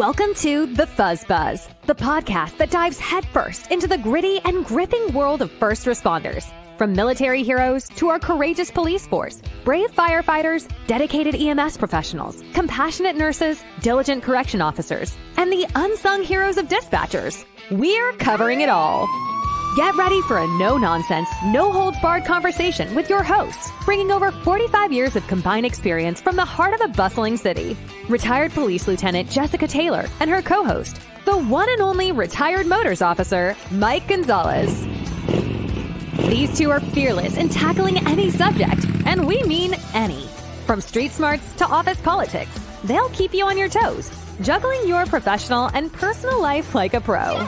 Welcome to the Fuzz Buzz, the podcast that dives headfirst into the gritty and gripping world of first responders. From military heroes to our courageous police force, brave firefighters, dedicated EMS professionals, compassionate nurses, diligent correction officers, and the unsung heroes of dispatchers, we're covering it all. Get ready for a no-nonsense, no-holds-barred conversation with your hosts, bringing over 45 years of combined experience from the heart of a bustling city. Retired Police Lieutenant Jessica Taylor and her co-host, the one and only retired Motors Officer, Mike Gonzalez. These two are fearless in tackling any subject, and we mean any. From street smarts to office politics, they'll keep you on your toes, juggling your professional and personal life like a pro.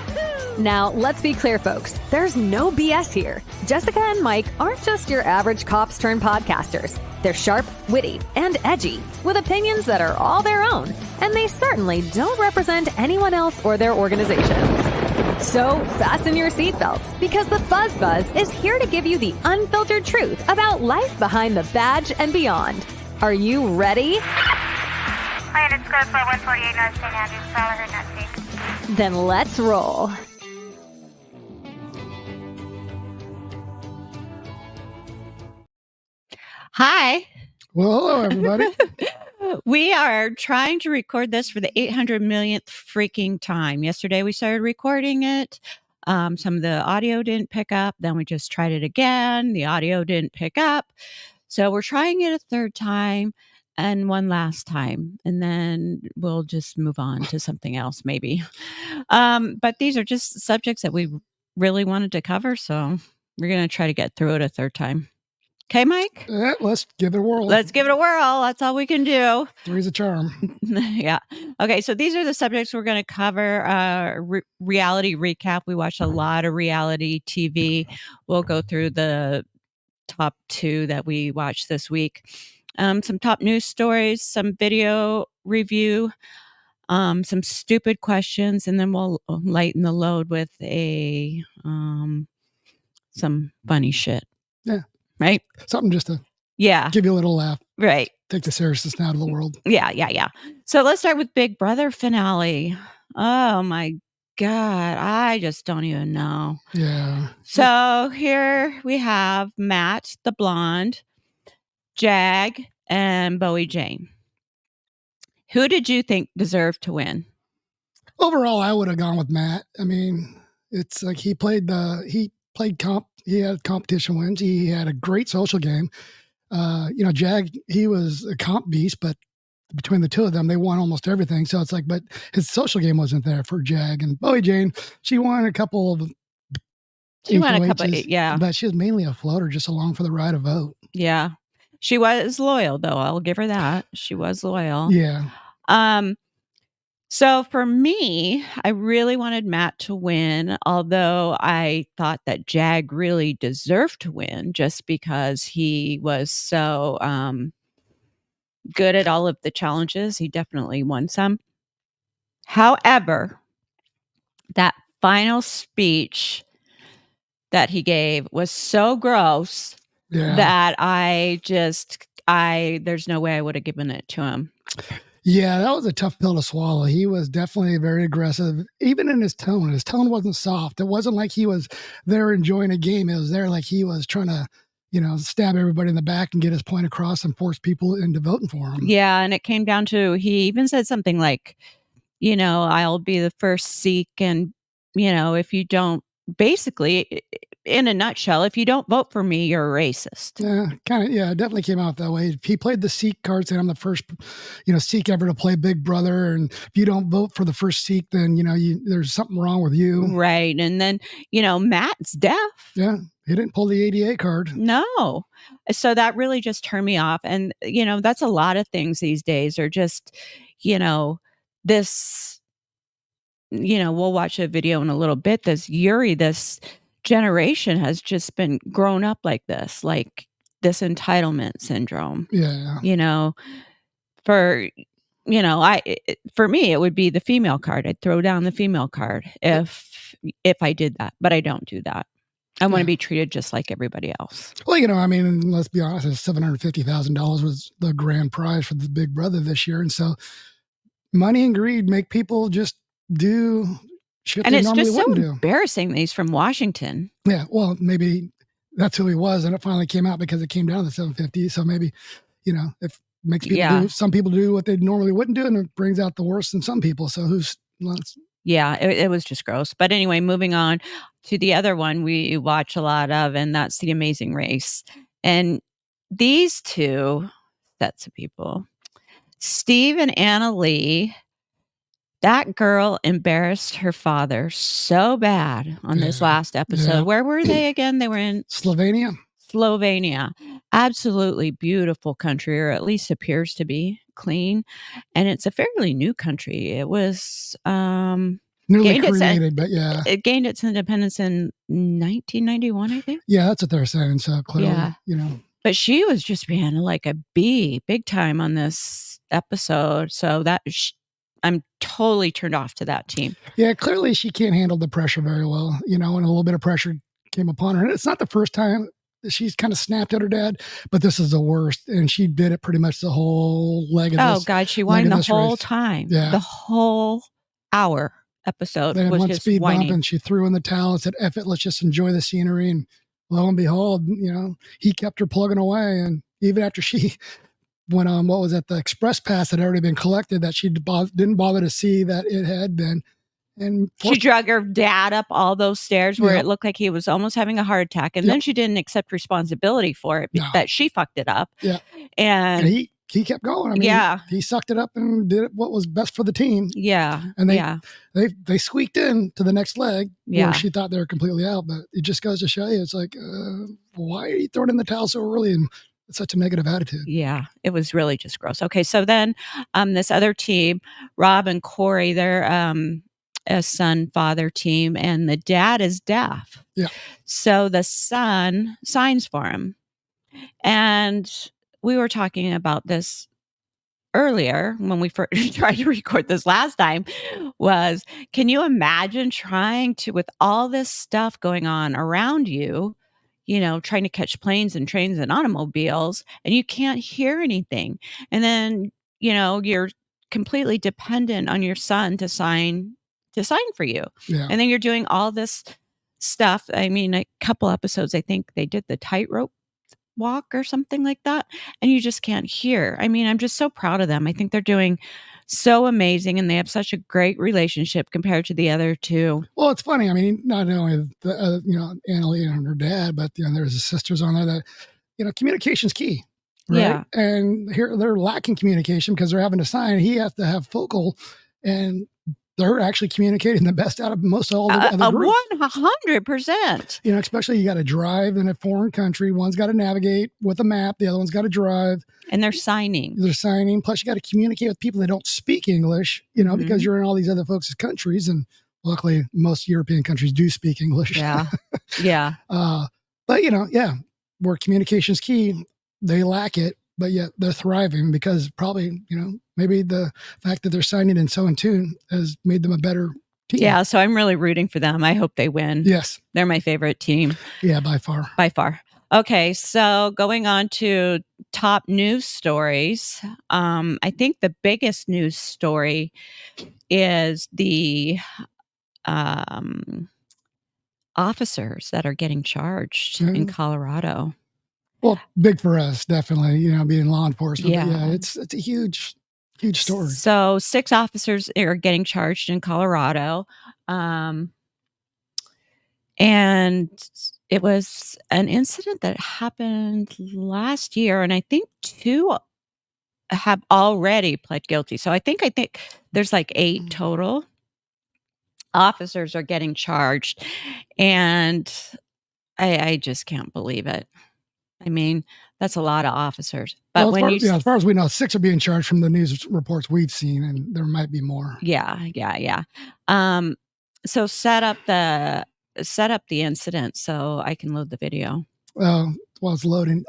Now, let's be clear, folks. There's no BS here. Jessica and Mike aren't just your average cops turned podcasters. They're sharp, witty, and edgy, with opinions that are all their own, and they certainly don't represent anyone else or their organizations. So, fasten your seatbelts, because the Fuzz Buzz is here to give you the unfiltered truth about life behind the badge and beyond. Are you ready? Hi, it's code for 148 North St. Andrews. Fowler heard not speak. Then let's roll. Hi. Well, hello, everybody. We are trying to record this for the 800 millionth freaking time. Yesterday we started recording it. Some of the audio didn't pick up. Then we just tried it again. The audio didn't pick up. So we're trying it a third time and one last time. And then we'll just move on to something else maybe. But these are just subjects that we really wanted to cover. So we're going to try to get through it a third time. Okay, Mike? Let's give it a whirl. Let's give it a whirl. That's all we can do. Three's a charm. Yeah. Okay, so these are the subjects we're going to cover. Reality recap. We watch a lot of reality TV. We'll go through the top 2 that we watched this week. Some top news stories, some video review, some stupid questions, and then we'll lighten the load with some funny shit. Yeah. Right? Something just to give you a little laugh. Right. Take the seriousness out of the world. Yeah. So let's start with Big Brother finale. Oh my God. I just don't even know. Yeah. So here we have Matt, the blonde, Jag, and Bowie Jane. Who did you think deserved to win? Overall, I would have gone with Matt. I mean, it's like he played comp. He had competition wins. He had a great social game. Jag, he was a comp beast, but between the two of them, they won almost everything. So it's like, but his social game wasn't there for Jag. And Bowie Jane, she won a couple of. She won a couple, yeah. But she was mainly a floater, just along for the ride of vote. Yeah. She was loyal, though. I'll give her that. She was loyal. Yeah. So for me, I really wanted Matt to win, although I thought that Jag really deserved to win just because he was so good at all of the challenges. He definitely won some. However, that final speech that he gave was so gross that there's no way I would have given it to him. Yeah, that was a tough pill to swallow. He was definitely very aggressive, even in his tone. His tone wasn't soft. It wasn't like he was there enjoying a game. It was there like he was trying to, stab everybody in the back and get his point across and force people into voting for him. Yeah, and it came down to, he even said something like, I'll be the first Sikh, and, if you don't, basically, in a nutshell, if you don't vote for me, you're a racist. Yeah, it definitely came out that way. He played the Sikh card, saying I'm the first, Sikh ever to play Big Brother, and if you don't vote for the first Sikh, then there's something wrong with you. Right, and then Matt's deaf. Yeah, he didn't pull the ADA card. No, so that really just turned me off, and that's a lot of things these days are just, this. We'll watch a video in a little bit. This generation has just been grown up like this entitlement syndrome. Yeah. For me, it would be the female card. I'd throw down the female card if I did that, but I don't do that. I want to be treated just like everybody else. Well, let's be honest, $750,000 was the grand prize for the Big Brother this year. And so, money and greed make people just do shit And they it's normally just so wouldn't do. embarrassing that he's from Washington. Yeah, well, maybe that's who he was, and it finally came out because it came down to the 750. So maybe, if makes people Yeah. do, some people do what they normally wouldn't do, and it brings out the worst in some people. So Yeah, it was just gross. But anyway, moving on to the other one we watch a lot of, and that's The Amazing Race. And these two sets of people, Steve and Anna Lee, that girl embarrassed her father so bad on this Yeah, last episode. yeah. Where were they again? They were in Slovenia. Absolutely beautiful country, or at least appears to be clean. And it's a fairly new country. It was Newly gained its created, but yeah. it gained its independence in 1991, I think. Yeah, that's what they're saying. So clearly, Yeah. But she was just being like a bee big time on this episode. So I'm totally turned off to that team. Yeah, clearly she can't handle the pressure very well, and a little bit of pressure came upon her. And it's not the first time that she's kind of snapped at her dad, but this is the worst. And she did it pretty much the whole leg of this. Oh, God, she whined the whole race. time. Yeah. The whole hour episode They had was one just speed whining. bump, and she threw in the towel and said, F it, let's just enjoy the scenery. And lo and behold, he kept her plugging away. And even after she went on, what was that, the express pass had already been collected, that she didn't bother to see that it had been. And she drug her dad up all those stairs where Yep. it looked like he was almost having a heart attack. And Yep. then she didn't accept responsibility for it, No. that she fucked it up. Yeah. And he kept going. I mean, yeah. he sucked it up and did what was best for the team. Yeah. And yeah. they squeaked in to the next leg Yeah. where she thought they were completely out. But it just goes to show you, it's like, why are you throwing in the towel so early and with such a negative attitude? Yeah, it was really just gross. Okay, so then this other team, Rob and Corey, they're a son-father team, and the dad is deaf. Yeah. So the son signs for him. And we were talking about this earlier when we first tried to record this last time, was, can you imagine trying to, with all this stuff going on around you, trying to catch planes and trains and automobiles, and you can't hear anything. And then, you're completely dependent on your son to sign for you. Yeah. And then you're doing all this stuff. I mean, a couple episodes, I think they did the tightrope walk or something like that, and you just can't hear. I mean, I'm just so proud of them. I think they're doing so amazing, and they have such a great relationship compared to the other two. Well, it's funny. I mean, not only Anna Lee and her dad, but there's the sisters on there that communication's key, right? Yeah. And here they're lacking communication because they're having to sign. He has to have focal, and they're actually communicating the best out of most of all the other groups. 100%. Especially you got to drive in a foreign country. One's got to navigate with a map. The other one's got to drive. And they're signing. Plus, you got to communicate with people that don't speak English, because you're in all these other folks' countries. And luckily, most European countries do speak English. Yeah. Yeah. But, where communication's key, they lack it. But yet they're thriving because probably, maybe the fact that they're signing and so in tune has made them a better team. Yeah. So I'm really rooting for them. I hope they win. Yes. They're my favorite team. Yeah, by far. By far. Okay. So going on to top news stories. I think the biggest news story is the officers that are getting charged in Colorado. Well, big for us, definitely, being law enforcement. Yeah. But yeah, it's a huge story. So 6 officers are getting charged in Colorado. And it was an incident that happened last year. And I think 2 have already pled guilty. So I think there's like 8 total officers are getting charged. And I just can't believe it. I mean, that's a lot of officers. But as far as we know, 6 are being charged from the news reports we've seen, and there might be more. Yeah. So set up the incident so I can load the video. While it's loading,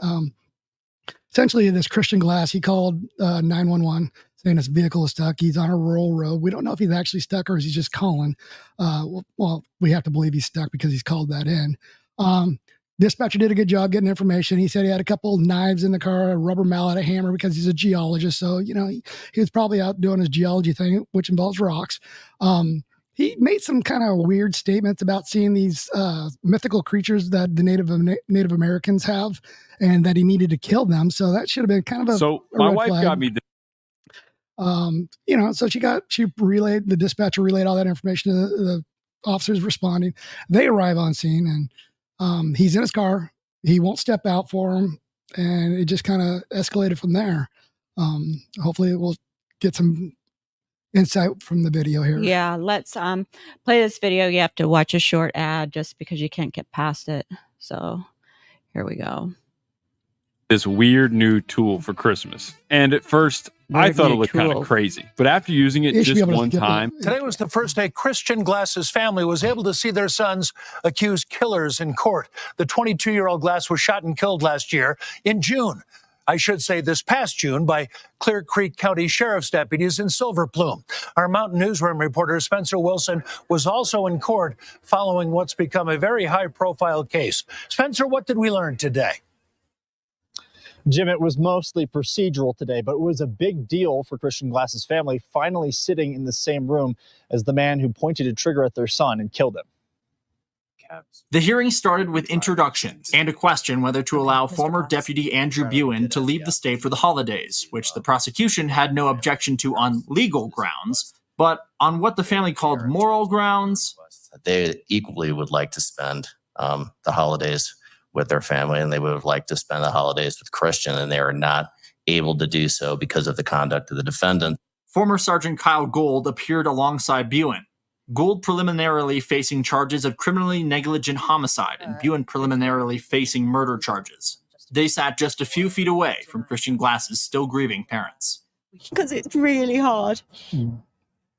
essentially, this Christian Glass, he called 911 saying his vehicle is stuck. He's on a rural road. We don't know if he's actually stuck or is he just calling. Well, we have to believe he's stuck because he's called that in. Dispatcher did a good job getting information. He said he had a couple knives in the car, a rubber mallet, a hammer, because he's a geologist. So, he was probably out doing his geology thing, which involves rocks. He made some kind of weird statements about seeing these mythical creatures that the Native Americans have, and that he needed to kill them. So that should have been kind of a my red wife flag. got me. So the dispatcher relayed all that information to the officers responding. They arrive on scene, and he's in his car. He won't step out for him, and it just kind of escalated from there. Hopefully we'll get some insight from the video here. Yeah, let's play this video. You have to watch a short ad just because you can't get past it. So here we go. This weird new tool for Christmas. And at first, I thought it looked kind of crazy. But after using it just one time... Today was the first day Christian Glass's family was able to see their sons accused killers in court. The 22-year-old Glass was shot and killed last year in June. I should say this past June by Clear Creek County Sheriff's deputies in Silver Plume. Our Mountain Newsroom reporter Spencer Wilson was also in court following what's become a very high-profile case. Spencer, what did we learn today? Jim, it was mostly procedural today, but it was a big deal for Christian Glass's family finally sitting in the same room as the man who pointed a trigger at their son and killed him. The hearing started with introductions and a question whether to allow former Deputy Andrew Buin to leave the state for the holidays, which the prosecution had no objection to on legal grounds, but on what the family called moral grounds. They equally would like to spend the holidays with their family, and they would have liked to spend the holidays with Christian, and they are not able to do so because of the conduct of the defendant. Former Sergeant Kyle Gould appeared alongside Buin. Gould preliminarily facing charges of criminally negligent homicide and Buin preliminarily facing murder charges. They sat just a few feet away from Christian Glass's still grieving parents. Because it's really hard. It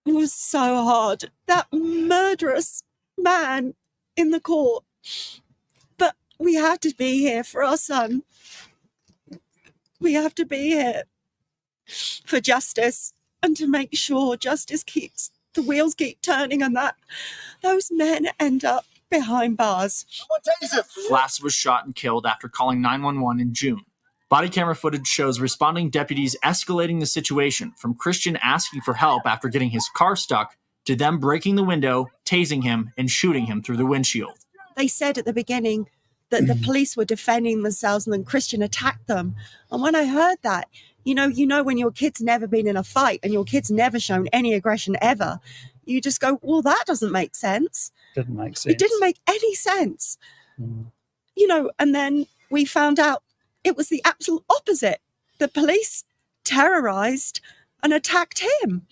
was so hard. That murderous man in the court. But we have to be here for our son. We have to be here for justice and to make sure justice keeps, the wheels keep turning and that those men end up behind bars. Glass was shot and killed after calling 911 in June. Body camera footage shows responding deputies escalating the situation, from Christian asking for help after getting his car stuck to them breaking the window, tasing him, and shooting him through the windshield. They said at the beginning that the police were defending themselves and then Christian attacked them. And when I heard that, you know, when your kid's never been in a fight and your kid's never shown any aggression ever, you just go, well, that doesn't make sense. Didn't make sense. It didn't make any sense. You know, and then we found out it was the absolute opposite. The police terrorized and attacked him,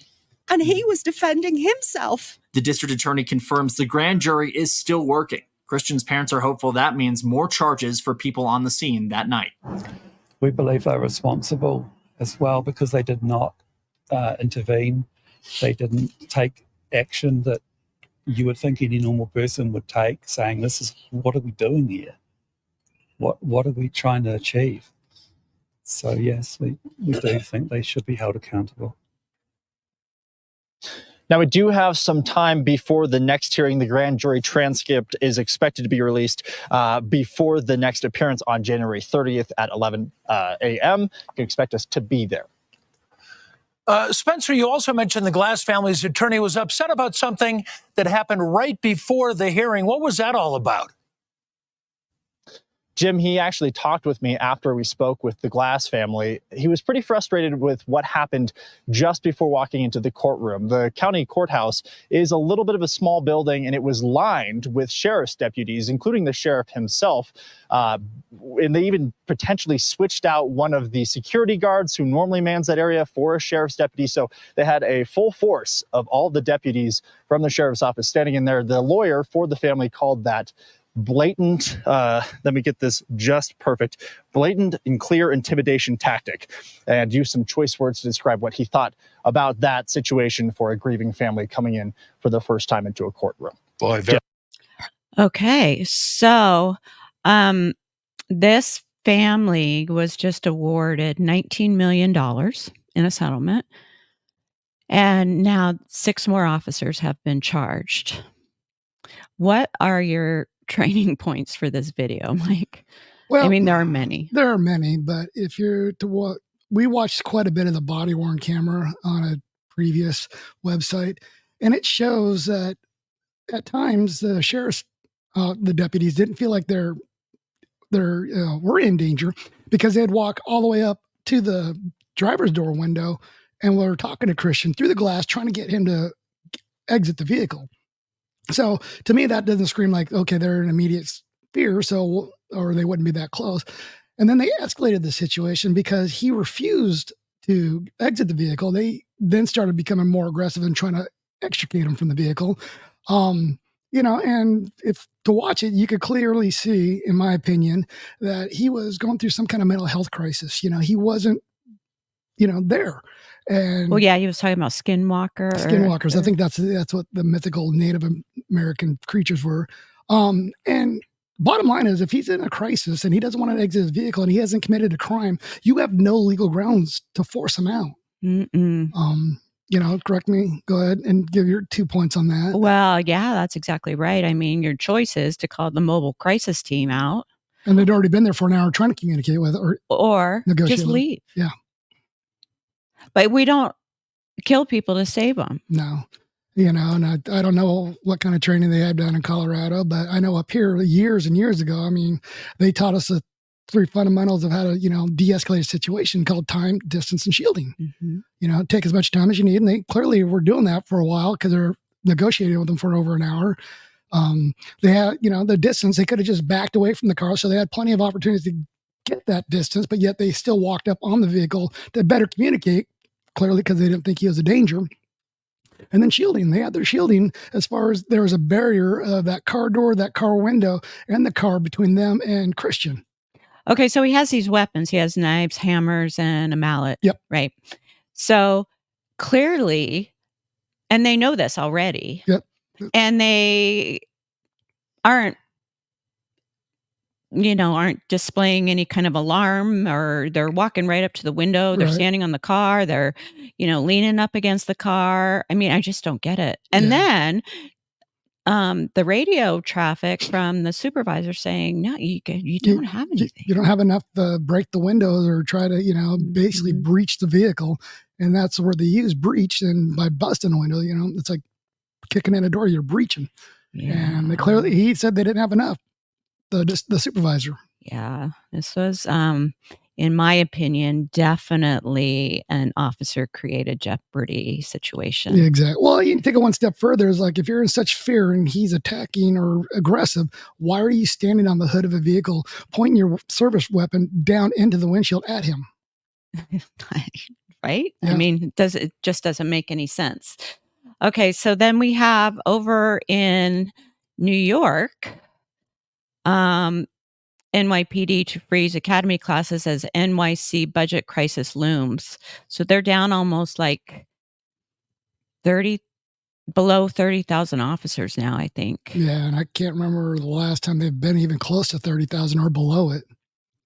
and he was defending himself. The district attorney confirms the grand jury is still working. Christian's parents are hopeful that means more charges for people on the scene that night. We believe they're responsible as well because they did not intervene. They didn't take action that you would think any normal person would take, saying, this is, what are we doing here? What are we trying to achieve? So yes, we do think they should be held accountable. Now, we do have some time before the next hearing. The grand jury transcript is expected to be released before the next appearance on January 30th at 11 a.m. You can expect us to be there. Spencer, you also mentioned the Glass family's attorney was upset about something that happened right before the hearing. What was that all about? Jim, he actually talked with me after we spoke with the Glass family. He was pretty frustrated with what happened just before walking into the courtroom. The county courthouse is a little bit of a small building, and it was lined with sheriff's deputies, including the sheriff himself. And they even potentially switched out one of the security guards who normally mans that area for a sheriff's deputy. So they had a full force of all the deputies from the sheriff's office standing in there. The lawyer for the family called that blatant, let me get this just perfect, blatant and clear intimidation tactic, and use some choice words to describe what he thought about that situation for a grieving family coming in for the first time into a courtroom. Boy, Okay, so this family was just awarded $19 million in a settlement, and now 6 more officers have been charged. What are your training points for this video, Mike? Well, I mean, there are many. There are many, but if you're to what we watched quite a bit of the body worn camera on a previous website, and it shows that at times the sheriff's, the deputies didn't feel like were in danger because they'd walk all the way up to the driver's door window and were talking to Christian through the glass, trying to get him to exit the vehicle. So to me, that doesn't scream like, okay, they're in immediate fear, or they wouldn't be that close. And then they escalated the situation because he refused to exit the vehicle. They then started becoming more aggressive and trying to extricate him from the vehicle. And if to watch it, you could clearly see, in my opinion, that he was going through some kind of mental health crisis. He wasn't, there. And well, yeah, he was talking about skinwalkers. I think that's what the mythical Native American creatures were. And bottom line is, if he's in a crisis and he doesn't want to exit his vehicle and he hasn't committed a crime, you have no legal grounds to force him out. Correct me. Go ahead and give your 2 points on that. Well, yeah, that's exactly right. I mean, your choice is to call the mobile crisis team out. And they'd already been there for an hour trying to communicate with it or just leave. Yeah. But we don't kill people to save them. No. And I don't know what kind of training they had down in Colorado, but I know up here years and years ago, I mean, they taught us the 3 fundamentals of how to, de-escalate a situation called time, distance, and shielding. Mm-hmm. Take as much time as you need. And they clearly were doing that for a while because they're negotiating with them for over an hour. They had, the distance, they could have just backed away from the car. So they had plenty of opportunities to get that distance, but yet they still walked up on the vehicle to better communicate, clearly because they didn't think he was a danger. And then shielding, they had their shielding as far as there was a barrier of that car door, that car window, and the car between them and Christian. Okay, so he has these weapons. He has knives, hammers, and a mallet. Yep. Right. So clearly, and they know this already. Yep. And they aren't displaying any kind of alarm, or they're walking right up to the window. They're standing on the car. They're, leaning up against the car. I mean, I just don't get it. And then the radio traffic from the supervisor saying, no, you don't have anything. You don't have enough to break the windows or try to, basically breach the vehicle. And that's where they use breach. And by busting a window, it's like kicking in a door, you're breaching. Yeah. And he said they didn't have enough. The supervisor. Yeah, this was, in my opinion, definitely an officer-created jeopardy situation. Yeah, exactly. Well, you can take it one step further. It's like if you're in such fear and he's attacking or aggressive, why are you standing on the hood of a vehicle, pointing your service weapon down into the windshield at him? Right? Yeah. I mean, it just doesn't make any sense. Okay, so then we have over in New York, NYPD to freeze academy classes as NYC budget crisis looms. So they're down almost like below 30,000 officers now, I think. Yeah, and I can't remember the last time they've been even close to 30,000 or below it.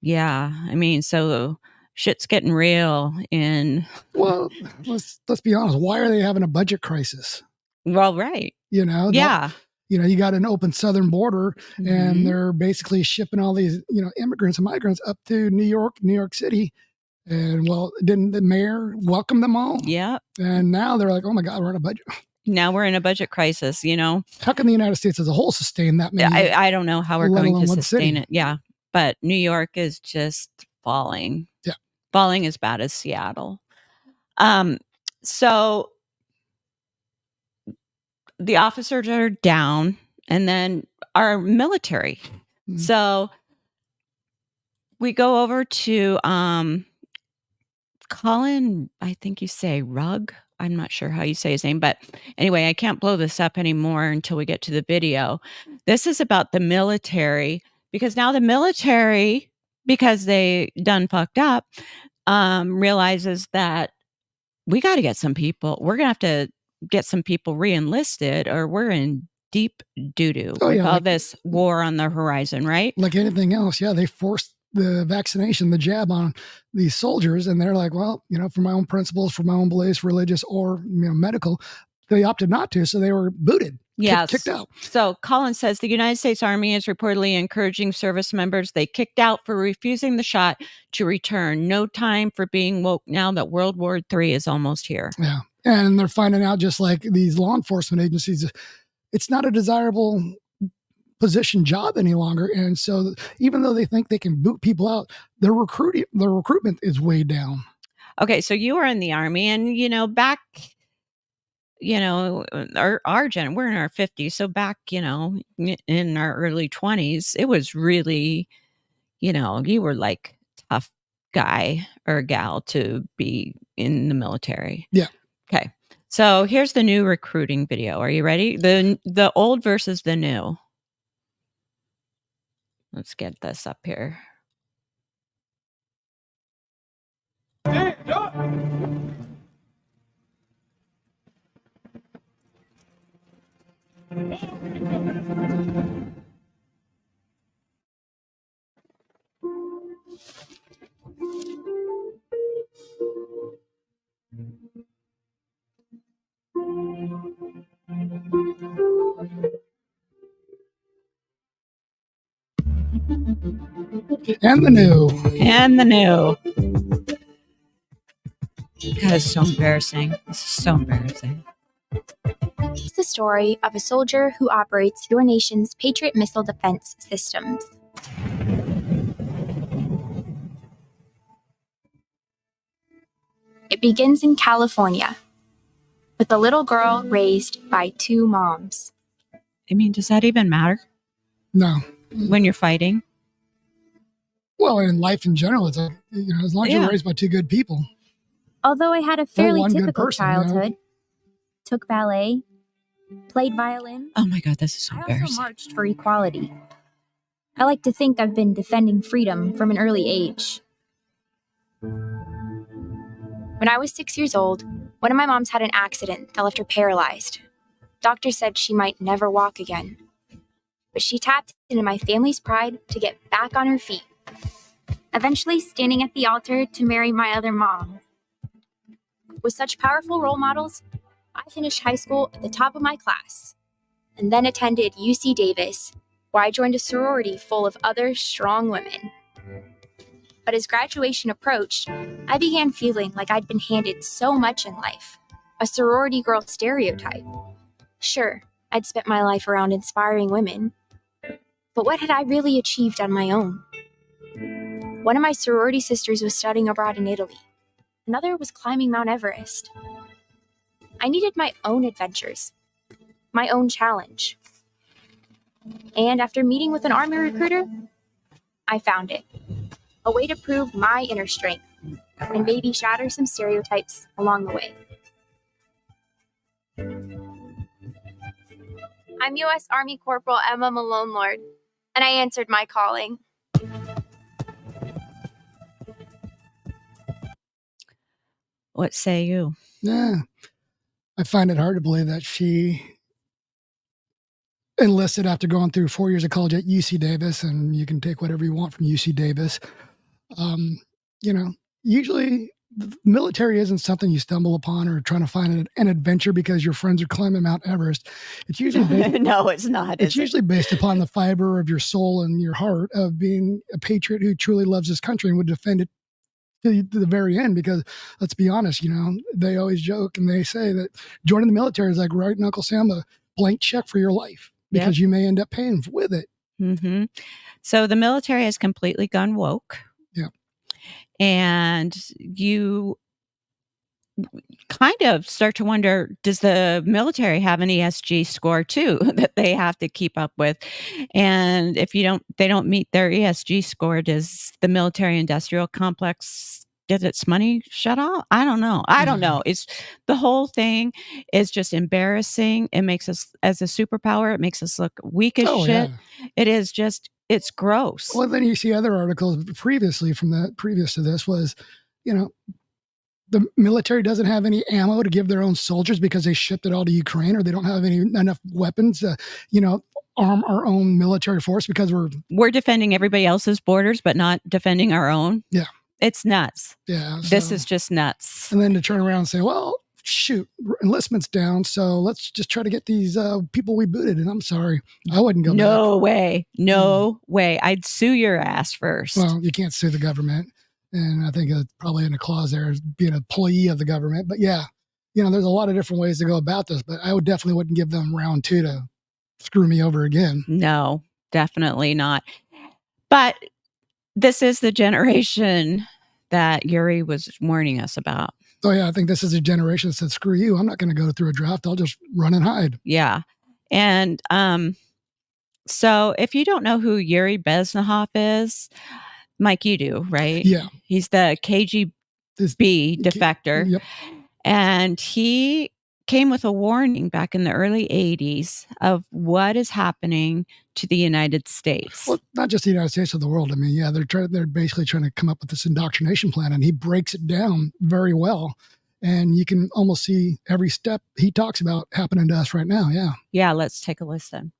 Yeah, I mean, so shit's getting real Well, let's be honest. Why are they having a budget crisis? Well, right. Yeah. You got an open southern border, and they're basically shipping all these, immigrants and migrants up to New York City. And didn't the mayor welcome them all? Yeah. And now they're like, oh my God, we're in a budget. Now we're in a budget crisis, How can the United States as a whole sustain that many? I don't know how we're going to sustain it. Yeah. But New York is just falling. Yeah. Falling as bad as Seattle. So the officers are down, and then our military. Mm-hmm. So we go over to Colin, I think you say Rugg. I'm not sure how you say his name, but anyway, I can't blow this up anymore until we get to the video. This is about the military, because now the military, because they done fucked up, realizes that we got to get some people. We're going to have to get some people re-enlisted, or we're in deep doo-doo with all this war on the horizon, right? Like anything else, they forced the vaccination, the jab on these soldiers, and they're like, well, for my own principles, for my own beliefs, religious or medical, they opted not to, so they were booted. Yes. Kicked out. So Colin says the United States Army is reportedly encouraging service members they kicked out for refusing the shot to return. No time for being woke now that World War III is almost here. Yeah. And they're finding out, just like these law enforcement agencies, it's not a desirable position job any longer. And so even though they think they can boot people out, their recruitment is way down. Okay. So you were in the Army, and, back, we're in our 50s. So back, in our early 20s, it was really, you were like tough guy or gal to be in the military. Yeah. Okay. So here's the new recruiting video. Are you ready? The old versus the new. Let's get this up here. And the new. God, it's so embarrassing. This is so embarrassing. It's the story of a soldier who operates your nation's Patriot missile defense systems. It begins in California with a little girl raised by two moms. I mean, does that even matter? No. When you're fighting? Well, in life in general, it's like, as long as you're raised by two good people. Although I had a fairly typical childhood, took ballet, played violin. Oh my God, this is so embarrassing. I also marched for equality. I like to think I've been defending freedom from an early age. When I was 6 years old, one of my moms had an accident that left her paralyzed. Doctors said she might never walk again. But she tapped into my family's pride to get back on her feet, eventually standing at the altar to marry my other mom. With such powerful role models, I finished high school at the top of my class, and then attended UC Davis, where I joined a sorority full of other strong women. But as graduation approached, I began feeling like I'd been handed so much in life, a sorority girl stereotype. Sure, I'd spent my life around inspiring women, but what had I really achieved on my own? One of my sorority sisters was studying abroad in Italy. Another was climbing Mount Everest. I needed my own adventures, my own challenge. And after meeting with an Army recruiter, I found it. A way to prove my inner strength and maybe shatter some stereotypes along the way. I'm U.S. Army Corporal Emma Malone Lord, and I answered my calling. What say you? Yeah. I find it hard to believe that she enlisted after going through 4 years of college at UC Davis, and you can take whatever you want from UC Davis. Usually the military isn't something you stumble upon or trying to find an adventure because your friends are climbing Mount Everest. It's usually based, no, it's not. It's usually based upon the fiber of your soul and your heart of being a patriot who truly loves his country and would defend it to the very end. Because let's be honest, they always joke and they say that joining the military is like writing Uncle Sam a blank check for your life because you may end up paying with it. Mm-hmm. So the military has completely gone woke. Yeah. And you kind of start to wonder, does the military have an ESG score too that they have to keep up with? And if they don't meet their ESG score, does the military industrial complex get its money shut off? I don't know. It's the whole thing is just embarrassing. It makes us, as a superpower, it makes us look weak as shit. Yeah. It is just, it's gross. Well, then you see other articles previous to this was, the military doesn't have any ammo to give their own soldiers because they shipped it all to Ukraine, or they don't have enough weapons to, arm our own military force because we're defending everybody else's borders, but not defending our own. Yeah. It's nuts. Yeah. This is just nuts. And then to turn around and say, well, shoot, enlistment's down, so let's just try to get these people we booted. And I'm sorry, I wouldn't go back. No way. I'd sue your ass first. Well, you can't sue the government. And I think it's probably in a clause there as being an employee of the government. But yeah, there's a lot of different ways to go about this, but I definitely wouldn't give them round 2 to screw me over again. No, definitely not. But this is the generation that Yuri was warning us about. Oh, yeah. I think this is a generation that said, screw you. I'm not going to go through a draft. I'll just run and hide. Yeah. And so if you don't know who Yuri Bezmenov is, Mike, you do, right? Yeah. He's the KGB defector. Yep. And he came with a warning back in the early 80s of what is happening to the United States. Well, not just the United States, of the world. I mean, yeah, they're basically trying to come up with this indoctrination plan, and he breaks it down very well. And you can almost see every step he talks about happening to us right now. Yeah. Yeah, let's take a listen.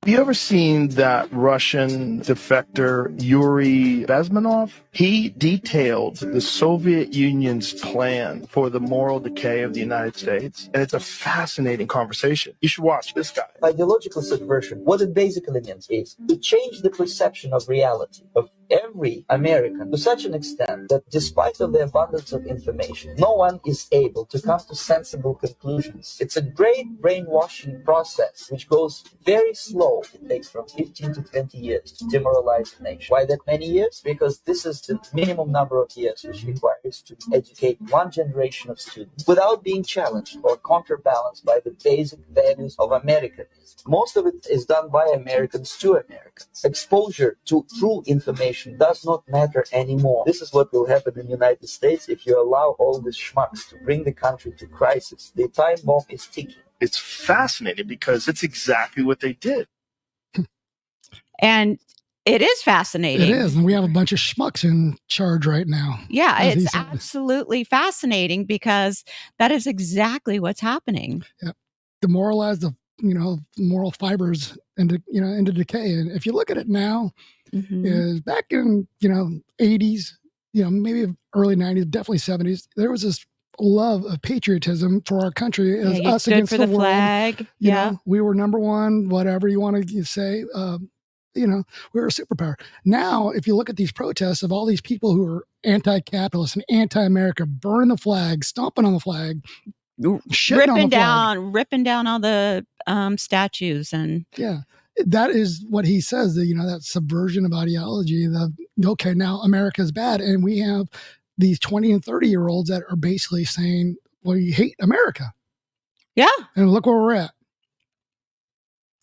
Have you ever seen that Russian defector Yuri Bezmenov? He detailed the Soviet Union's plan for the moral decay of the United States, and it's a fascinating conversation. You should watch this guy. Ideological subversion, what it basically means is to change the perception of reality of every American to such an extent that despite of the abundance of information, no one is able to come to sensible conclusions. It's a great brainwashing process which goes very slow. It takes from 15 to 20 years to demoralize the nation. Why that many years? Because this is the minimum number of years which requires to educate one generation of students without being challenged or counterbalanced by the basic values of Americanism. Most of it is done by Americans to Americans. Exposure to true information does not matter anymore. This is what will happen in the United States if you allow all these schmucks to bring the country to crisis. The time bomb is ticking. It's fascinating because it's exactly what they did. And it is fascinating. It is. And we have a bunch of schmucks in charge right now. Yeah, it's absolutely fascinating because that is exactly what's happening. Yeah. Demoralize the moral fibers into decay. And if you look at it now, is back in 80s, maybe early 90s, definitely 70s, there was this love of patriotism for our country as us against the world. Flag. We were number one, whatever you want to say. We were a superpower. Now, if you look at these protests of all these people who are anti-capitalist and anti-America, burning the flag, stomping on the flag, ripping down all the statues, and that is what he says. That subversion of ideology. Okay, now America's bad, and we have these 20 and 30-year-olds that are basically saying, "Well, you hate America." Yeah, and look where we're at.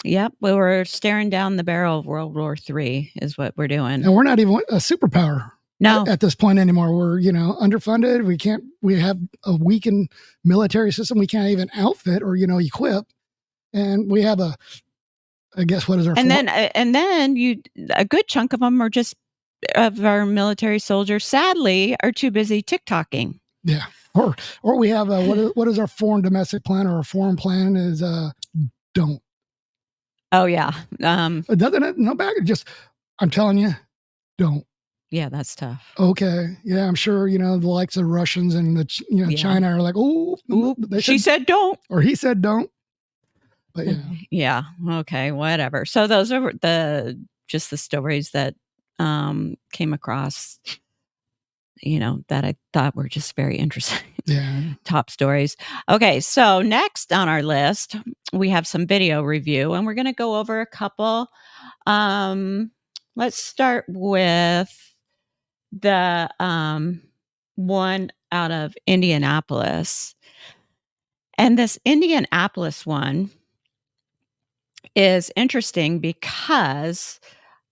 Yep, we were staring down the barrel of World War III is what we're doing. And we're not even a superpower at this point anymore. We're, underfunded. We have a weakened military system. We can't even outfit or, equip. And we have I guess what is our... And then a good chunk of them of our military soldiers, sadly, are too busy TikToking. Yeah. Or we have, what is our foreign domestic plan, or our foreign plan is don't. Oh, yeah. Doesn't it? No back. Just, I'm telling you, don't. Yeah, that's tough. Okay. Yeah, I'm sure, the likes of Russians and China are like, oh, she said don't. Or he said don't. But yeah. Yeah. Okay. Whatever. So those are just the stories that came across, that I thought were just very interesting. Yeah. Top stories. Okay. So next on our list, we have some video review, and we're going to go over a couple. Let's start with the one out of Indianapolis. And this Indianapolis one is interesting because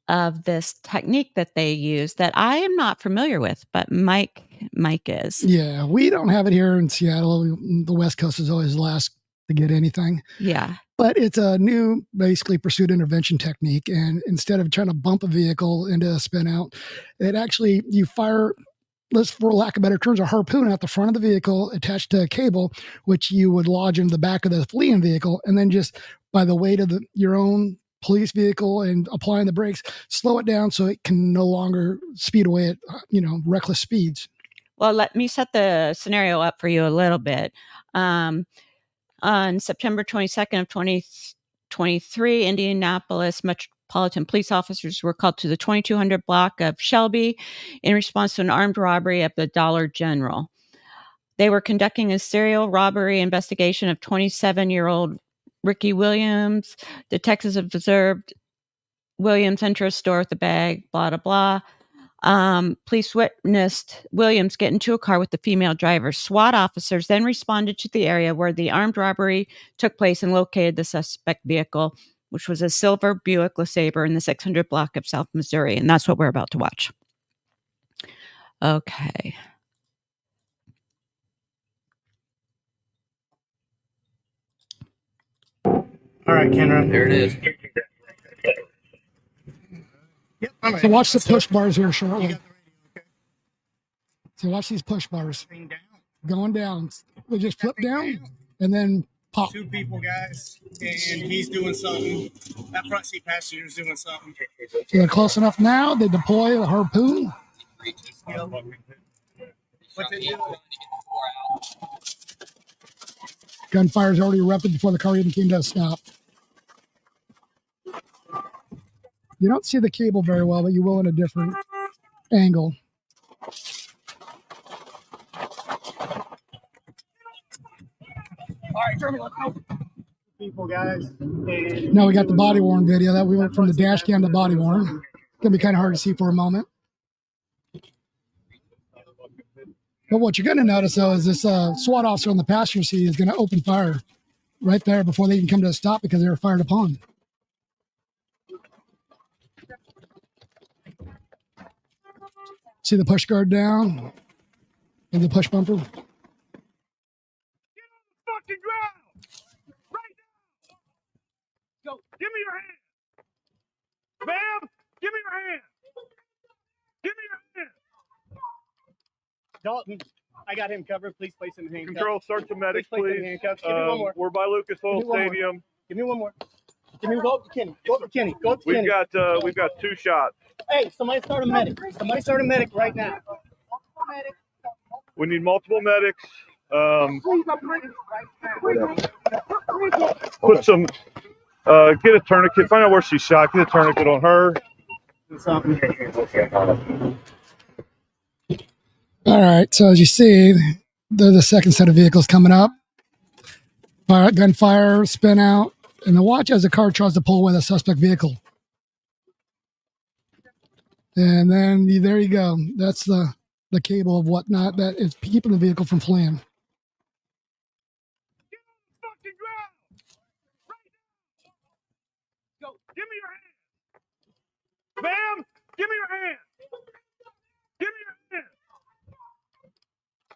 of this technique that they use that I am not familiar with, but Mike is. Yeah, we don't have it here in Seattle. The West Coast is always last to get anything. Yeah. But it's a new, basically, pursuit intervention technique. And instead of trying to bump a vehicle into a spin out, it actually, you fire, for lack of better terms, a harpoon out the front of the vehicle attached to a cable, which you would lodge into the back of the fleeing vehicle. And then just by the weight of your own police vehicle and applying the brakes, slow it down so it can no longer speed away at, reckless speeds. Well, let me set the scenario up for you a little bit. On September 22nd of 2023, Indianapolis Metropolitan Police officers were called to the 2200 block of Shelby in response to an armed robbery at the Dollar General. They were conducting a serial robbery investigation of 27-year-old Ricky Williams. Detectives observed Williams enter a store with a bag, blah, blah, blah. Police witnessed Williams get into a car with the female driver. SWAT officers then responded to the area where the armed robbery took place and located the suspect vehicle, which was a silver Buick LeSabre in the 600 block of South Missouri. And that's what we're about to watch. Okay. All right, Kendra. There it is. Yep, so watch the push bars here shortly. So watch these push bars. Going down. They just flip down and then pop. 2 people, guys, and he's doing something. That front seat passenger's doing something. So they're close enough now. They deploy the harpoon. What's it doing? Gunfire's already erupted before the car even came to a stop. You don't see the cable very well, but you will in a different angle. All right, Jeremy, let's go. People, guys. And Now we got the body worn video that we went from the dash cam to body worn. Gonna be kind of hard to see for a moment. But what you're gonna notice though is this SWAT officer on the passenger seat is gonna open fire right there before they even come to a stop because they were fired upon. See the push guard down and the push bumper. fucking ground! Right now! Go. Give me your hand! Ma'am, give me your hand! Give me your hand! Dalton, I got him covered. Please place him in handcuffs. Control, start to medics, please. Handcuffs. Give me one more. We're by Lucas Oil Stadium. Give me one more. Go up to Kenny. Go up to Kenny. Go up to Kenny. We've got 2 shots. Hey, somebody start a medic. Somebody start a medic right now. We need multiple medics. Put some. Get a tourniquet. Find out where she's shot. Get a tourniquet on her. All right, so as you see, they're the second set of vehicles coming up. Gunfire, spin out, and then watch as the car tries to pull away the suspect vehicle. And then there you go. That's the cable of whatnot that is keeping the vehicle from fleeing. Go. Give me your hand. Ma'am, give me your hand. Give me your hand.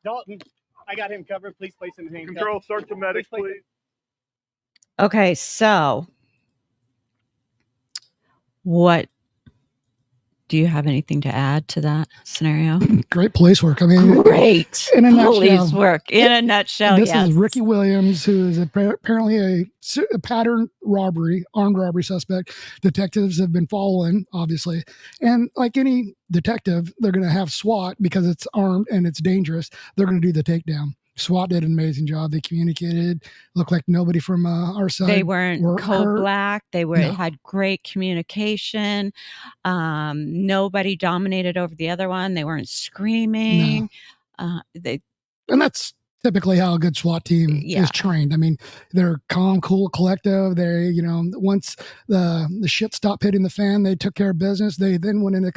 Dalton, I got him covered. Please place him in handcuffs. Control, start to medics, please. Okay, so what do you have anything to add to that scenario? Great police work. I mean, great in a police nutshell, work. In a nutshell, this yes. is Ricky Williams, who is apparently a pattern robbery, armed robbery suspect. Detectives have been following, obviously. And like any detective, they're going to have SWAT because it's armed and it's dangerous. They're going to do the takedown. SWAT did an amazing job. They communicated. Looked like nobody from our side. They weren't cold black. They had great communication. Nobody dominated over the other one. They weren't screaming. And that's typically how a good SWAT team is trained. I mean, they're calm, cool, collective. They, once the shit stopped hitting the fan, they took care of business. They then went into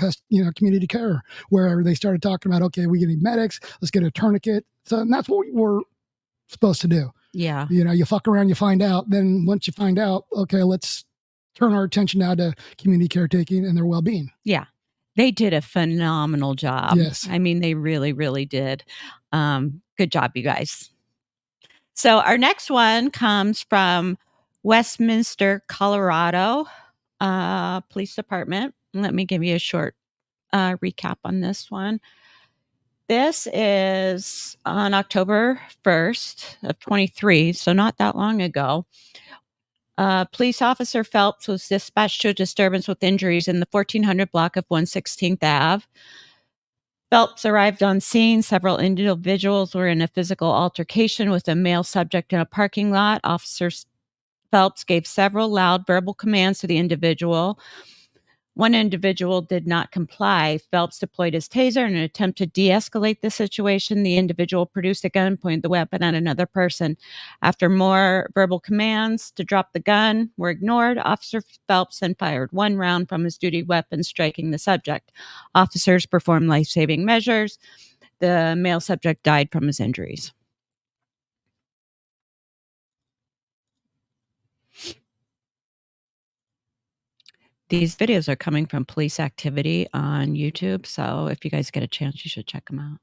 community care where they started talking about, okay, we need medics. Let's get a tourniquet. So and that's what we're supposed to do. Yeah. You fuck around, you find out. Then once you find out, okay, let's turn our attention now to community caretaking and their well-being. Yeah. They did a phenomenal job. Yes. I mean, they really, really did. Good job, you guys. So our next one comes from Westminster, Colorado Police Department. Let me give you a short recap on this one. This is on October 1st of 23, so not that long ago. Police officer Phelps was dispatched to a disturbance with injuries in the 1400 block of 116th Ave. Phelps arrived on scene. Several individuals were in a physical altercation with a male subject in a parking lot. Officer Phelps gave several loud verbal commands to the individual. One individual did not comply. Phelps deployed his taser in an attempt to de-escalate the situation. The individual produced a gun, pointed the weapon at another person. After more verbal commands to drop the gun were ignored, Officer Phelps then fired one round from his duty weapon, striking the subject. Officers performed life-saving measures. The male subject died from his injuries. These videos are coming from police activity on YouTube, so if you guys get a chance, you should check them out.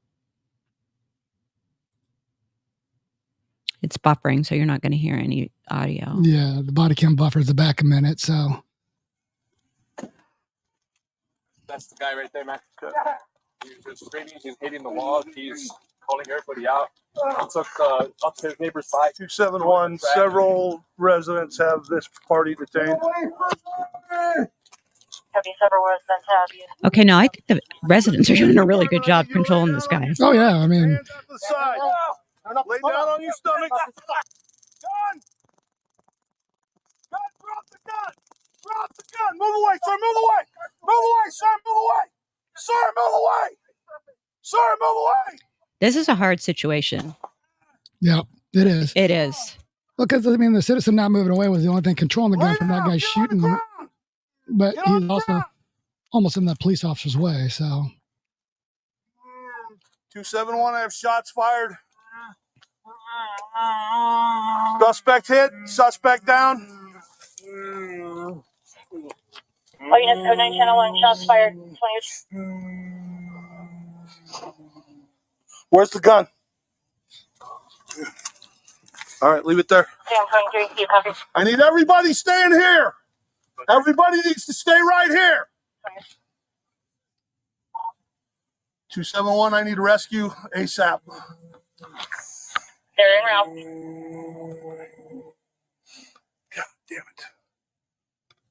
It's buffering, so you're not going to hear any audio. Yeah, the body cam buffers the back a minute, so. That's the guy right there, man. He's just screaming, he's hitting the wall, he's calling everybody out. He took upstairs neighbors by. 271, several residents have this party detained. Okay, now I think the residents are doing a really good job controlling this guy. Oh, yeah, I mean. Hands at the side. Lay down on your stomach. Gun! Gun, drop the gun! Drop the gun! Move away, sir, move away! Move away, sir, move away! Sir, move away! Sir, move away! This is a hard situation. Yeah, it is. It is. Because, I mean, the citizen not moving away was the only thing controlling the gun from that guy shooting him. But he's also almost in the police officer's way, so. 271, I have shots fired. Suspect hit, suspect down. Oh, units code 9 channel 1, shots fired. 20. Where's the gun? All right, leave it there. Yeah, 23, you copy. I need everybody staying here. Everybody needs to stay right here. 271, I need rescue ASAP. They're en route. God damn it.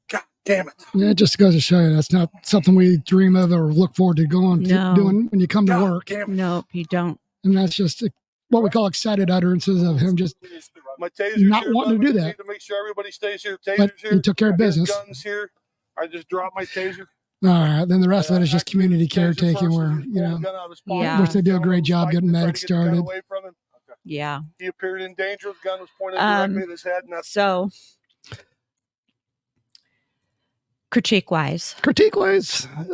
God damn it. Yeah, it just goes to show you that's not something we dream of or look forward to doing when you come to work. Nope, you don't. And that's just what we call excited utterances of him just not wanting to do that. Need to make sure everybody stays here. Taser's But here. he took care of business. Guns here. I just dropped my taser. All right, then the rest of it is just community caretaking where, which they do a great job getting medics started. Yeah. He appeared in danger. The gun was pointed directly at his head. And that's so, critique-wise,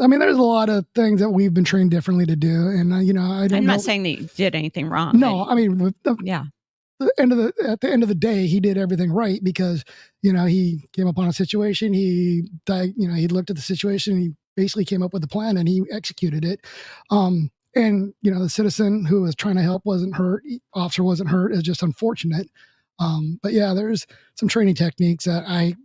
I mean, there's a lot of things that we've been trained differently to do. And, I'm not saying that you did anything wrong. No, I mean, yeah. At the end of the day, he did everything right because, he came upon a situation. He looked at the situation. He basically came up with a plan and he executed it. And, the citizen who was trying to help wasn't hurt. Officer wasn't hurt. It's just unfortunate. But yeah, there's some training techniques that I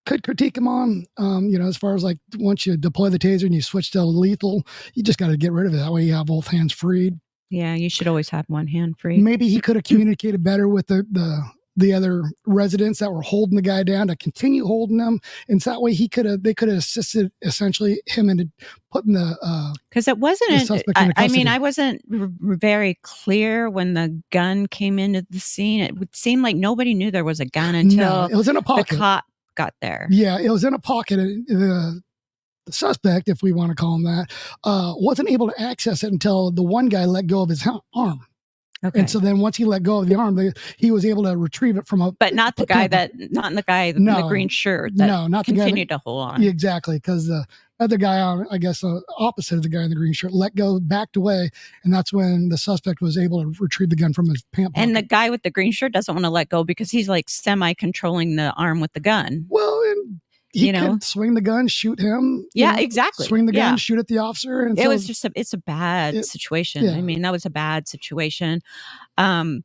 could critique him on. As far as like once you deploy the taser and you switch to lethal, you just got to get rid of it. That way you have both hands freed. Yeah, you should always have one hand free. Maybe he could have communicated better with the other residents that were holding the guy down to continue holding him, and so that way they could have assisted essentially him in putting because it wasn't. I wasn't very clear when the gun came into the scene. It would seem like nobody knew there was a gun until it was in a pocket. The cop got there. Yeah, it was in a pocket. The suspect, if we want to call him that, wasn't able to access it until the one guy let go of his arm. Okay. And so then once he let go of the arm, he was able to retrieve it from but not the guy in the green shirt that continued to hold on. Yeah, exactly. Because the other guy opposite of the guy in the green shirt let go, backed away. And that's when the suspect was able to retrieve the gun from his pant pocket. And the guy with the green shirt doesn't want to let go because he's like semi-controlling the arm with the gun. Well, and he could swing the gun, shoot him. Yeah, exactly. Swing the gun, shoot at the officer. And it was just it's a bad situation. Yeah. I mean, that was a bad situation. But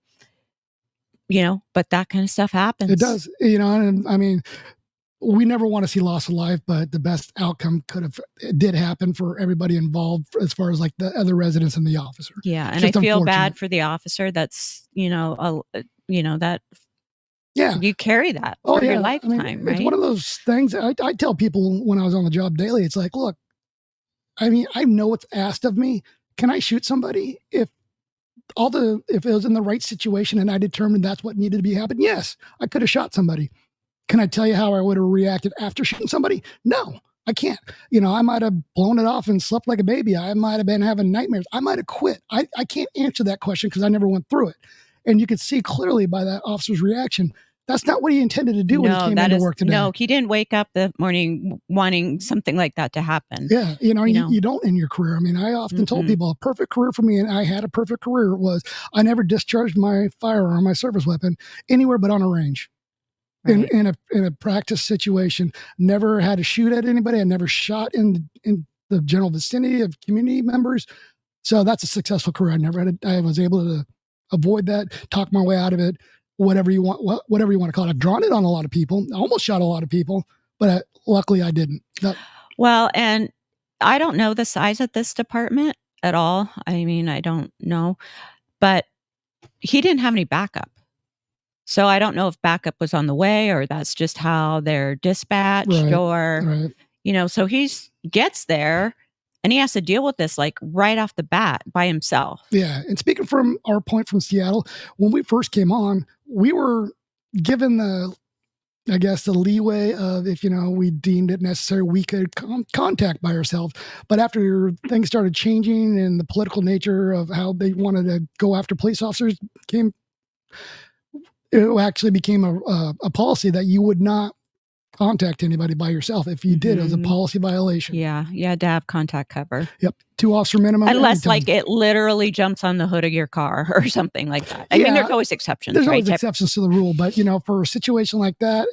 that kind of stuff happens. It does, and I mean, we never want to see loss of life, but the best outcome did happen for everybody involved as far as like the other residents and the officer. Yeah. And I feel bad for the officer that's, that. Yeah. You carry that for your lifetime, right? It's one of those things I tell people when I was on the job daily. It's like, look, I mean, I know what's asked of me. can I shoot somebody if it was in the right situation and I determined that's what needed to be happening? Yes, I could have shot somebody. Can I tell you how I would have reacted after shooting somebody? No, I can't. I might have blown it off and slept like a baby. I might have been having nightmares. I might have quit. I can't answer that question because I never went through it. And you could see clearly by that officer's reaction, that's not what he intended to do when he came into work today. No, he didn't wake up the morning wanting something like that to happen. Yeah, you don't in your career. I mean, I often told people a perfect career for me, and I had a perfect career, was I never discharged my firearm, my service weapon, anywhere but on a range. Right. In a practice situation, never had to shoot at anybody. I never shot in the general vicinity of community members. So that's a successful career. I was able to avoid that, talk my way out of it, whatever you want to call it. I've drawn it on a lot of people. I almost shot a lot of people, but luckily I didn't. Well, and I don't know the size of this department at all. I mean, I don't know, but he didn't have any backup. So I don't know if backup was on the way or that's just how they're dispatched so he gets there and he has to deal with this like right off the bat by himself. Yeah. And speaking from our point from Seattle, when we first came on, we were given the leeway of if, we deemed it necessary, we could contact by ourselves. But after things started changing and the political nature of how they wanted to go after police officers it actually became a policy that you would not contact anybody by yourself. If you did, it was a policy violation. Yeah, you had to have contact cover. Yep, 2 officer minimum. Unless like it literally jumps on the hood of your car or something like that. I mean, there's always exceptions. There's always exceptions to the rule, but for a situation like that,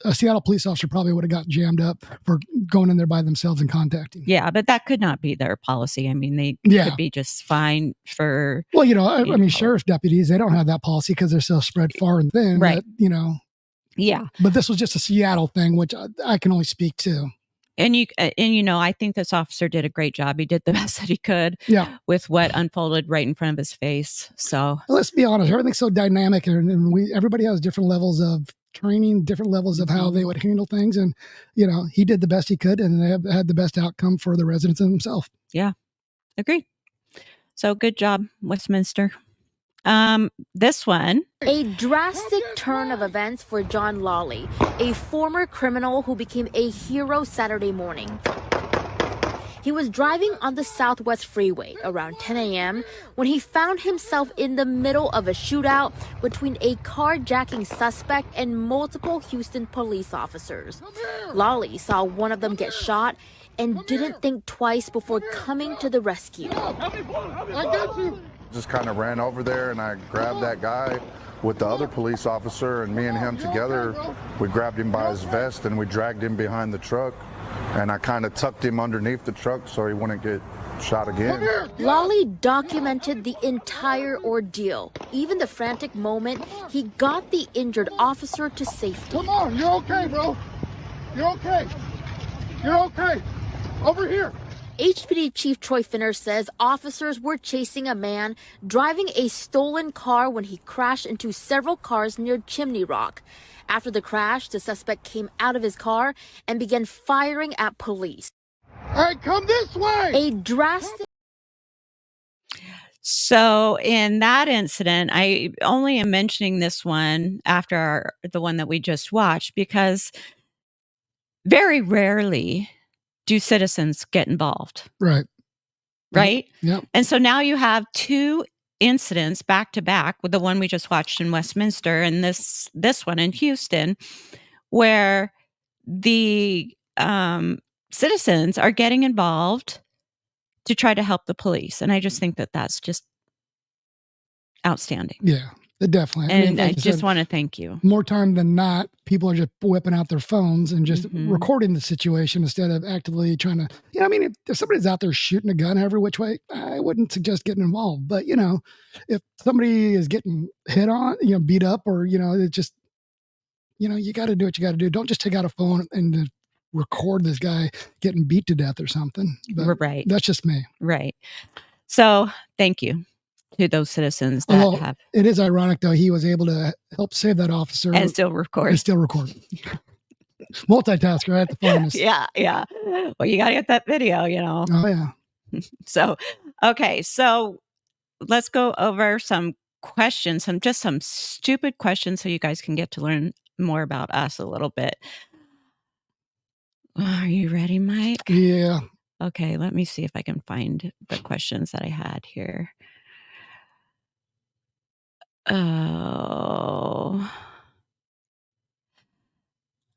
a Seattle police officer probably would have got jammed up for going in there by themselves and contacting. Yeah, but that could not be their policy. I mean, they could be just fine for... Well, I mean, sheriff's deputies, they don't have that policy because they're so spread far and thin. Right. That, Yeah. But this was just a Seattle thing, which I can only speak to. And I think this officer did a great job. He did the best that he could with what unfolded right in front of his face. So let's be honest, everything's so dynamic and everybody has different levels of training, different levels of how they would handle things. And, he did the best he could and they had the best outcome for the residents and himself. Yeah. Agree. So good job, Westminster. This one. A drastic turn of events for John Lawley, a former criminal who became a hero Saturday morning. He was driving on the Southwest Freeway around 10 a.m. when he found himself in the middle of a shootout between a carjacking suspect and multiple Houston police officers. Lawley saw one of them get shot and didn't think twice before coming to the rescue. I got you. Just kind of ran over there and I grabbed that guy with the other police officer, and me and him together, we grabbed him by his vest and we dragged him behind the truck, and I kind of tucked him underneath the truck so he wouldn't get shot again. Lawley documented the entire ordeal, even the frantic moment he got the injured officer to safety. Come on, you're okay, bro. You're okay. You're okay. Over here. HPD Chief Troy Finner says officers were chasing a man driving a stolen car when he crashed into several cars near Chimney Rock. After the crash, the suspect came out of his car and began firing at police. Hey, come this way! A drastic... So in that incident, I only am mentioning this one after the one that we just watched because very rarely do citizens get involved. Right. Right? Yep. And so now you have 2 incidents back to back with the one we just watched in Westminster and this one in Houston, where the citizens are getting involved to try to help the police. And I just think that that's just outstanding. Yeah. Definitely. And I just want to thank you. More time than not, people are just whipping out their phones and just recording the situation instead of actively trying to, if somebody's out there shooting a gun every which way, I wouldn't suggest getting involved. But, if somebody is getting hit on, beat up or, it's just, you got to do what you got to do. Don't just take out a phone and record this guy getting beat to death or something. But right. That's just me. Right. So thank you to those citizens that have. It is ironic, though, he was able to help save that officer. And still record. Multitasker at the finest. Yeah. Well, you got to get that video, Oh, yeah. So, okay. So let's go over some questions, some stupid questions so you guys can get to learn more about us a little bit. Are you ready, Mike? Yeah. Okay, let me see if I can find the questions that I had here. Oh.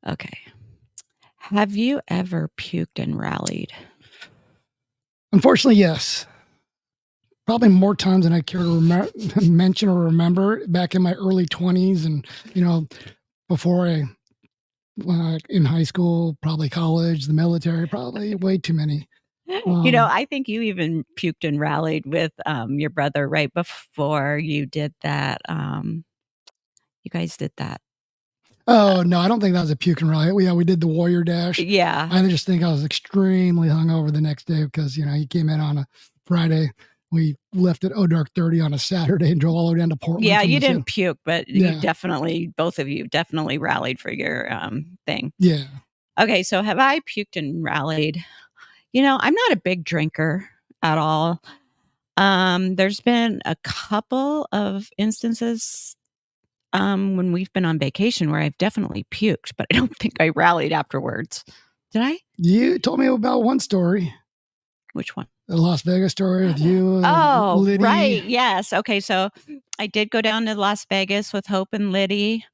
Okay. Have you ever puked and rallied? Unfortunately, yes. Probably more times than I care to mention or remember. Back in my early 20s and, before I in high school, probably college, the military, probably way too many. I think you even puked and rallied with your brother right before you did that. You guys did that. Oh, no, I don't think that was a puke and rally. We did the Warrior Dash. Yeah. I just think I was extremely hungover the next day because, he came in on a Friday. We left at dark 30 on a Saturday and drove all the way down to Portland. Yeah, you didn't puke, but Yeah. you definitely, both of you definitely rallied for your thing. Yeah. Okay, so have I puked and rallied? I'm not a big drinker at all. There's been a couple of instances when we've been on vacation where I've definitely puked, but I don't think I rallied afterwards. Did I? You told me about one story. Which one? The Las Vegas story with you and Oh, Liddy. right. Yes. Okay. So I did go down to Las Vegas with Hope and Liddy.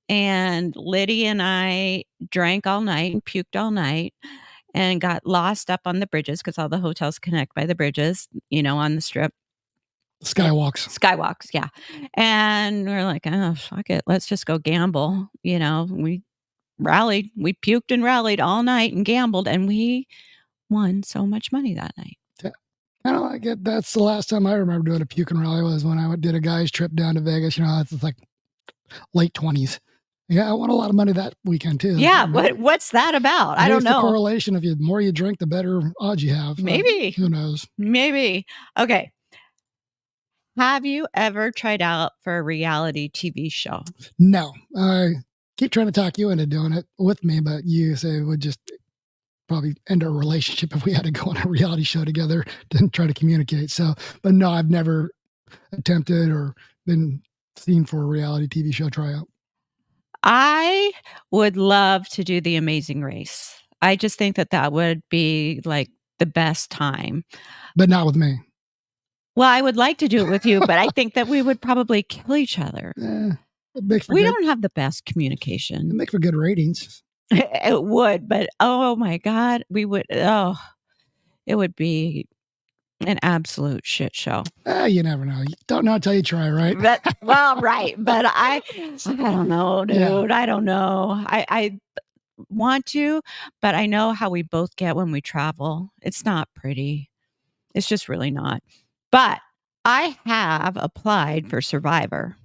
And Liddy and I drank all night and puked all night and got lost up on the bridges because all the hotels connect by the bridges, on the strip. Skywalks. Yeah. And we're like, oh, fuck it. Let's just go gamble. We rallied. We puked and rallied all night and gambled, and we won so much money that night. Kind of like it. That's the last time I remember doing a puke and rally was when I did a guy's trip down to Vegas. It's like late 20s. Yeah, I won a lot of money that weekend too. Yeah, what's that about? I don't know. The correlation of the more you drink, the better odds you have. Maybe. Who knows? Maybe. Okay. Have you ever tried out for a reality TV show? No. I keep trying to talk you into doing it with me, but you say it would just probably end our relationship if we had to go on a reality show together and try to communicate. So, but no, I've never attempted or been seen for a reality TV show tryout. I would love to do The Amazing Race. I just think that would be like the best time. But not with me. Well, I would like to do it with you, but I think that we would probably kill each other. We don't have the best communication. It'd make for good ratings. It would, but oh my God, we would. Oh, it would be an absolute shit show. You never know. You don't know until you try, right? Right. But I don't know, dude. Yeah. I don't know. I want to, but I know how we both get when we travel. It's not pretty. It's just really not. But I have applied for Survivor.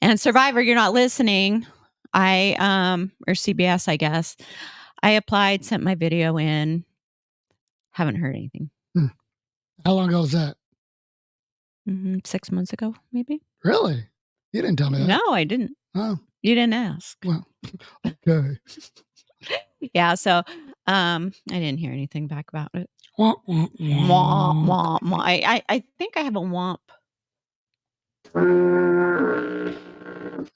And Survivor, you're not listening. Or CBS, I guess. I applied, sent my video in. Haven't heard anything. How long ago was that? 6 months ago, maybe. Really? You didn't tell me that. No, I didn't. Oh. You didn't ask. Well, okay. Yeah, so I didn't hear anything back about it. Womp, womp, womp. Womp, womp. I think I have a womp.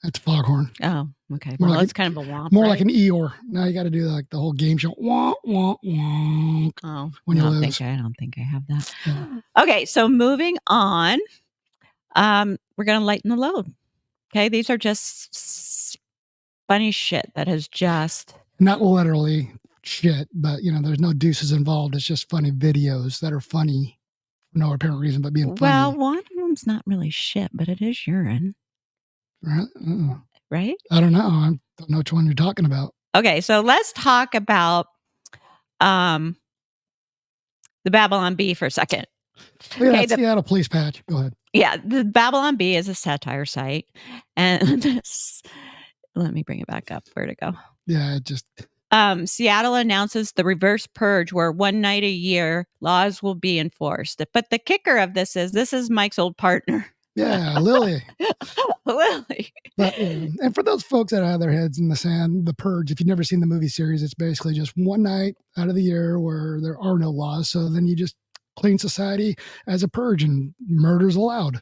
That's foghorn. Oh, okay. Well, that's kind of a womp. More right? like an Eeyore. Now you got to do like the whole game show. Womp, womp, womp. Oh, when you lose. I don't think I have that. Yeah. Okay, so moving on. We're going to lighten the load. Okay, these are just funny shit that has just... Not literally shit, but, there's no deuces involved. It's just funny videos that are funny for no apparent reason, but being funny. Well, one of them's not really shit, but it is urine. Right? I don't know. I don't know which one you're talking about. Okay, so let's talk about the Babylon Bee for a second. Okay, the Seattle police patch. Go ahead. Yeah, the Babylon Bee is a satire site. And let me bring it back up. Where'd it go? Yeah, it just... Seattle announces the reverse purge where one night a year laws will be enforced. But the kicker of this is Mike's old partner. Yeah, Lily. Lily. But, and for those folks that have their heads in the sand, The Purge, if you've never seen the movie series, it's basically just one night out of the year where there are no laws. So then you just clean society as a purge and murder's allowed.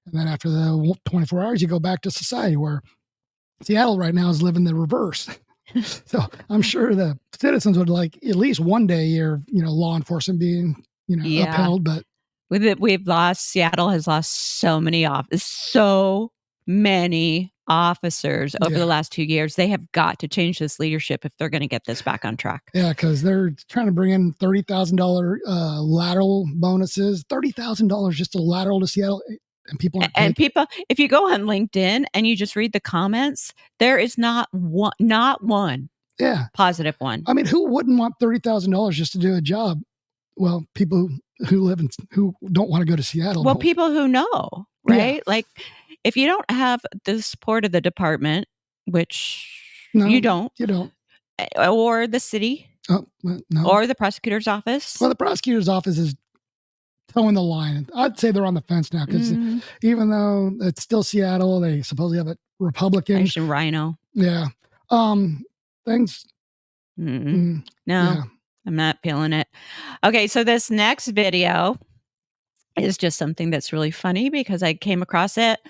And then after the 24 hours, you go back to society, where Seattle right now is living the reverse. So I'm sure the citizens would like at least one day a year, law enforcement being, upheld. But Seattle has lost so many officers over the last 2 years. They have got to change this leadership if they're going to get this back on track. Yeah, because they're trying to bring in $30,000 lateral bonuses, $30,000 just a lateral to Seattle. And people, if you go on LinkedIn and you just read the comments, there is not one positive one. I mean, who wouldn't want $30,000 just to do a job? Well, people who don't want to go to Seattle. Well, people who know, right? Yeah. Like, if you don't have the support of the department, which you don't, or the city, or the prosecutor's office. Well, the prosecutor's office is towing the line. I'd say they're on the fence now, because even though it's still Seattle, they supposedly have a Republican. Asian Rhino. Yeah. Things. No, yeah. I'm not feeling it. Okay, so this next video is just something that's really funny because I came across it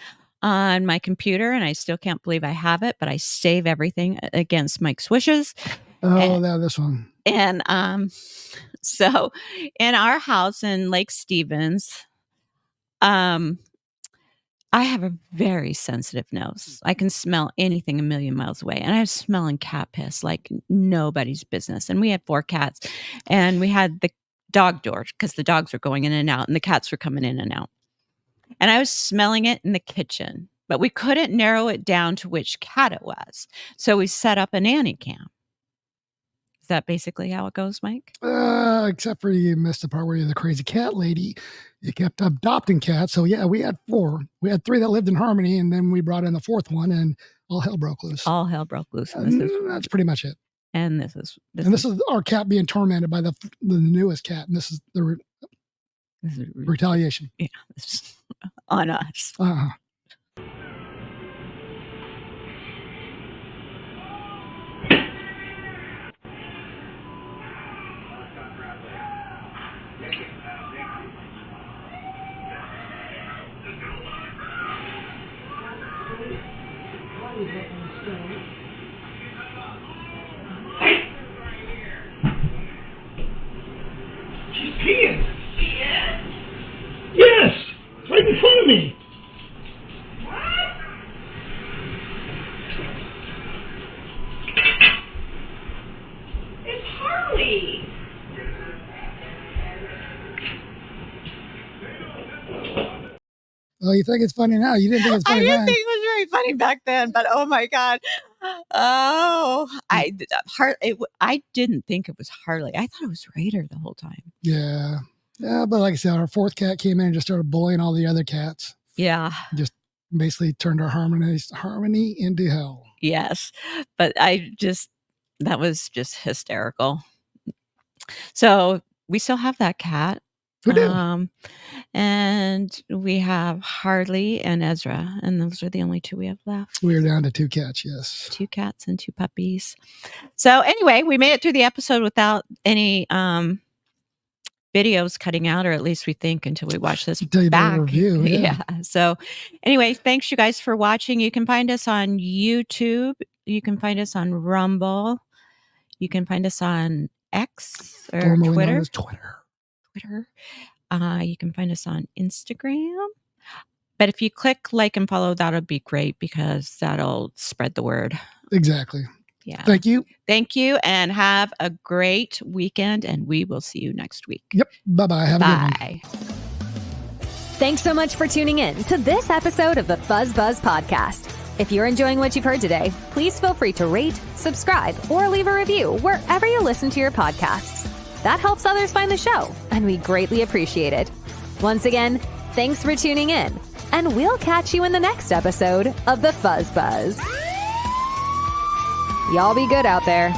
on my computer and I still can't believe I have it, but I save everything against Mike's wishes. This one. And so in our house in Lake Stevens, I have a very sensitive nose. I can smell anything a million miles away. And I was smelling cat piss like nobody's business. And we had 4 cats. And we had the dog door because the dogs were going in and out and the cats were coming in and out. And I was smelling it in the kitchen. But we couldn't narrow it down to which cat it was. So we set up a nanny cam. Is that basically how it goes, Mike? Except for you missed the part where you're the crazy cat lady. You kept adopting cats. So yeah, we had 4. We had 3 that lived in harmony, and then we brought in the 4th one, and all hell broke loose. All hell broke loose. That's pretty much it. And this is our cat being tormented by the newest cat, and this is the retaliation. Yeah, this is on us. She's peeing. Yes, it's right in front of me. It's Harley. Oh, you think it's funny now? You didn't think it's funny I then. didn't think it was very funny back then, but oh my God. Oh, I didn't think it was Harley. I thought it was Raider the whole time. Yeah. Yeah, but like I said, our 4th cat came in and just started bullying all the other cats. Yeah. Just basically turned our harmony into hell. Yes. But that was just hysterical. So we still have that cat. We do. And we have Harley and Ezra, and those are the only 2 we have left. We're down to 2 cats, yes. 2 cats and 2 puppies. So anyway, we made it through the episode without any videos cutting out, or at least we think, until we watch this back. Review, yeah. So anyway, thanks you guys for watching. You can find us on YouTube. You can find us on Rumble. You can find us on X or Formerly Twitter. known as Twitter. You can find us on Instagram. But if you click like and follow, that'll be great because that'll spread the word. Exactly. Yeah. Thank you. Thank you, and have a great weekend, and we will see you next week. Yep. Bye-bye. Have a good one. Bye. Thanks so much for tuning in to this episode of the Fuzz Buzz podcast. If you're enjoying what you've heard today, please feel free to rate, subscribe, or leave a review wherever you listen to your podcasts. That helps others find the show, and we greatly appreciate it. Once again, thanks for tuning in, and we'll catch you in the next episode of the Fuzz Buzz. Y'all be good out there.